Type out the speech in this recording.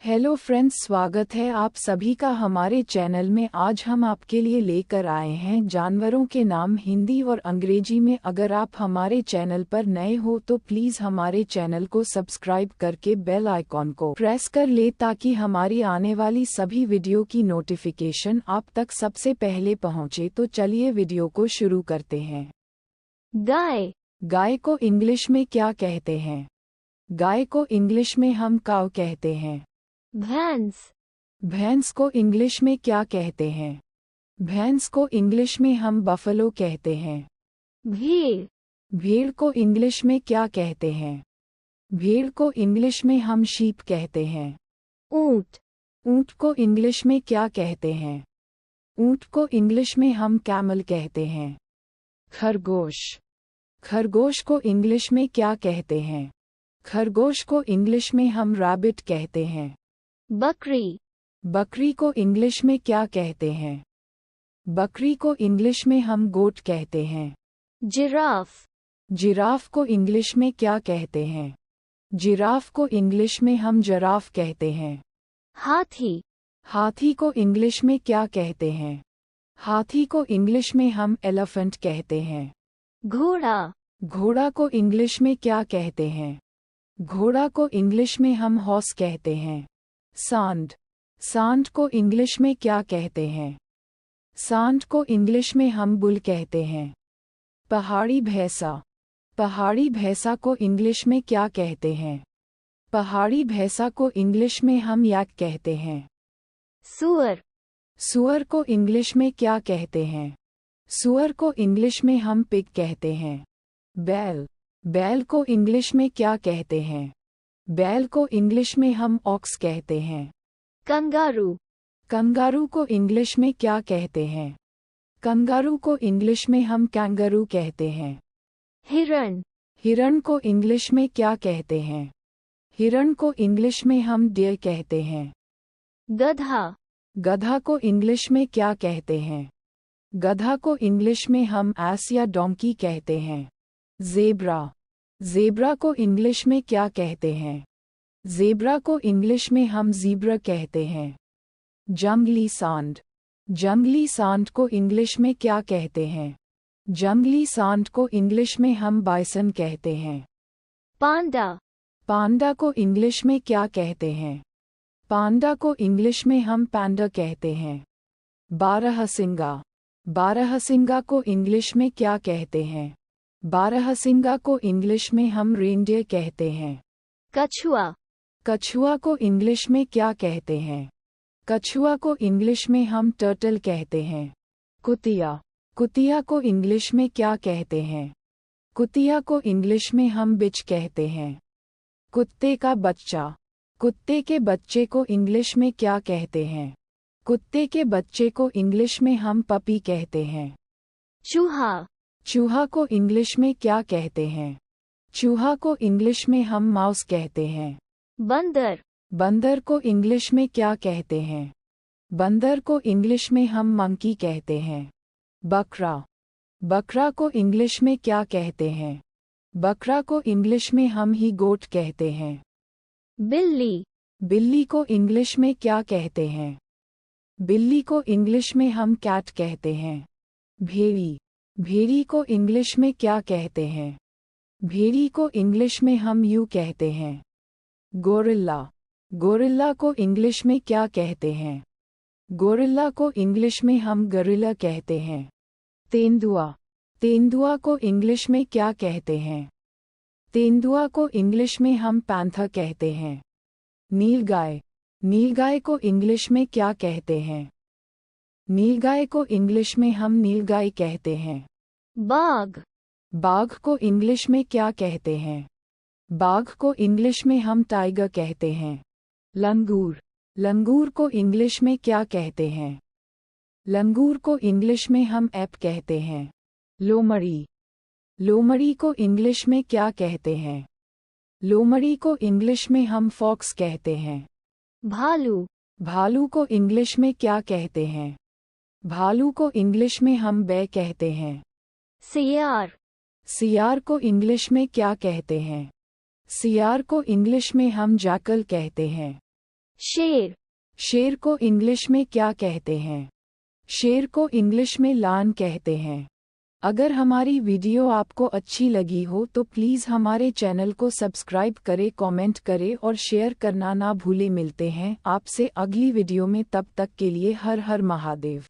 Hello friends, स्वागत है आप सभी का हमारे चैनल में। आज हम आपके लिए लेकर आए हैं जानवरों के नाम हिंदी और अंग्रेजी में। अगर आप हमारे चैनल पर नए हो तो प्लीज़ हमारे चैनल को सब्सक्राइब करके बेल आइकॉन को प्रेस कर ले ताकि हमारी आने वाली सभी वीडियो की नोटिफिकेशन आप तक सबसे पहले पहुंचे। तो चलिए वीडियो को शुरू करते हैं। गाय। गाय को इंग्लिश में क्या कहते हैं? गाय को इंग्लिश में हम काऊ कहते हैं। भैंस। भैंस को इंग्लिश में क्या कहते हैं? भैंस को इंग्लिश में हम बफलो कहते हैं। भेड़। भेड़ को इंग्लिश में क्या कहते हैं? भेड़ को इंग्लिश में हम शीप कहते हैं। ऊंट। ऊंट को इंग्लिश में क्या कहते हैं? ऊंट को इंग्लिश में हम कैमल कहते हैं। खरगोश। खरगोश को इंग्लिश में क्या कहते हैं? खरगोश को इंग्लिश में हम रैबिट कहते हैं। बकरी। बकरी को इंग्लिश में क्या कहते हैं? बकरी को इंग्लिश में हम गोट कहते हैं। जिराफ। जिराफ को इंग्लिश में क्या कहते हैं? जिराफ को इंग्लिश में हम जराफ कहते हैं। हाथी। हाथी को इंग्लिश में क्या कहते हैं? हाथी को इंग्लिश में हम एलिफेंट कहते हैं। घोड़ा। घोड़ा को इंग्लिश में क्या कहते हैं? घोड़ा को इंग्लिश में हम हॉर्स कहते हैं। सांड। सांड को इंग्लिश में क्या कहते हैं? सांड को इंग्लिश में हम बुल कहते हैं। पहाड़ी भैंसा। पहाड़ी भैंसा को इंग्लिश में क्या कहते हैं? पहाड़ी भैंसा को इंग्लिश में हम याक कहते हैं। सूअर। सूअर को इंग्लिश में क्या कहते हैं? सूअर को इंग्लिश में हम पिग कहते हैं। बैल। बैल को इंग्लिश में क्या कहते हैं? बैल को इंग्लिश में हम ऑक्स कहते हैं। कंगारू। कंगारू को इंग्लिश में क्या कहते हैं? कंगारू को इंग्लिश में हम कैंगरू कहते हैं। हिरण। हिरण को इंग्लिश में क्या कहते हैं? हिरण को इंग्लिश में हम डियर कहते हैं। गधा। गधा को इंग्लिश में क्या कहते हैं? गधा को इंग्लिश में हम एस या डोंकी कहते हैं। ज़ेब्रा। ज़ेब्रा को इंग्लिश में क्या कहते हैं? ज़ेब्रा को इंग्लिश में हम ज़ीब्रा कहते हैं। जंगली सांड। जंगली सांड को इंग्लिश में क्या कहते हैं? जंगली सांड को इंग्लिश में हम बाइसन कहते हैं। पांडा। पांडा को इंग्लिश में क्या कहते हैं? पांडा को इंग्लिश में हम पैंडा कहते हैं। बारहसिंगा। बारहसिंगा को इंग्लिश में क्या कहते हैं? बारहसिंगा को इंग्लिश में हम रेनडियर कहते हैं। कछुआ। कछुआ को इंग्लिश में क्या कहते हैं? कछुआ को इंग्लिश में हम टर्टल कहते हैं। कुतिया। कुतिया को इंग्लिश में क्या कहते हैं? कुतिया को इंग्लिश में हम बिच कहते हैं। कुत्ते का बच्चा। कुत्ते के बच्चे को इंग्लिश में क्या कहते हैं? कुत्ते के बच्चे को इंग्लिश में हम पपी कहते हैं। चूहा। चूहा को इंग्लिश में क्या कहते हैं? चूहा को इंग्लिश में हम माउस कहते हैं। बंदर। बंदर को इंग्लिश में क्या कहते हैं? बंदर को इंग्लिश में हम मंकी कहते हैं। बकरा। बकरा को इंग्लिश में क्या कहते हैं? बकरा को इंग्लिश में हम ही गोट कहते हैं। बिल्ली। बिल्ली को इंग्लिश में क्या कहते हैं? बिल्ली को इंग्लिश में हम कैट कहते हैं। भेड़ी। भेड़ी को इंग्लिश में क्या कहते हैं? भेड़ी को इंग्लिश में हम यू कहते हैं। गोरिल्ला। गोरिल्ला को इंग्लिश में क्या कहते हैं? गोरिल्ला को इंग्लिश में हम गरिल्ला कहते हैं। तेंदुआ। तेंदुआ को इंग्लिश में क्या कहते हैं? तेंदुआ को इंग्लिश में हम पैंथर कहते हैं। नीलगाय। नीलगाय को इंग्लिश में क्या कहते हैं? नीलगाय को इंग्लिश में हम नीलगाय कहते हैं। बाघ। बाघ को इंग्लिश में क्या कहते हैं? बाघ को इंग्लिश में हम टाइगर कहते हैं। लंगूर। लंगूर को इंग्लिश में क्या कहते हैं? लंगूर को इंग्लिश में हम एप कहते हैं। लोमड़ी। लोमड़ी को इंग्लिश में क्या कहते हैं? लोमड़ी को इंग्लिश में हम फॉक्स कहते हैं। भालू। भालू को इंग्लिश में क्या कहते हैं? भालू को इंग्लिश में हम बेर कहते हैं। सियार। सियार को इंग्लिश में क्या कहते हैं? सियार को इंग्लिश में हम जैकल कहते हैं। शेर, शेर को इंग्लिश में क्या कहते हैं? शेर को इंग्लिश में लायन कहते हैं। अगर हमारी वीडियो आपको अच्छी लगी हो तो प्लीज़ हमारे चैनल को सब्सक्राइब करें, कमेंट करें और शेयर करना ना भूलें। मिलते हैं आपसे अगली वीडियो में, तब तक के लिए हर हर महादेव।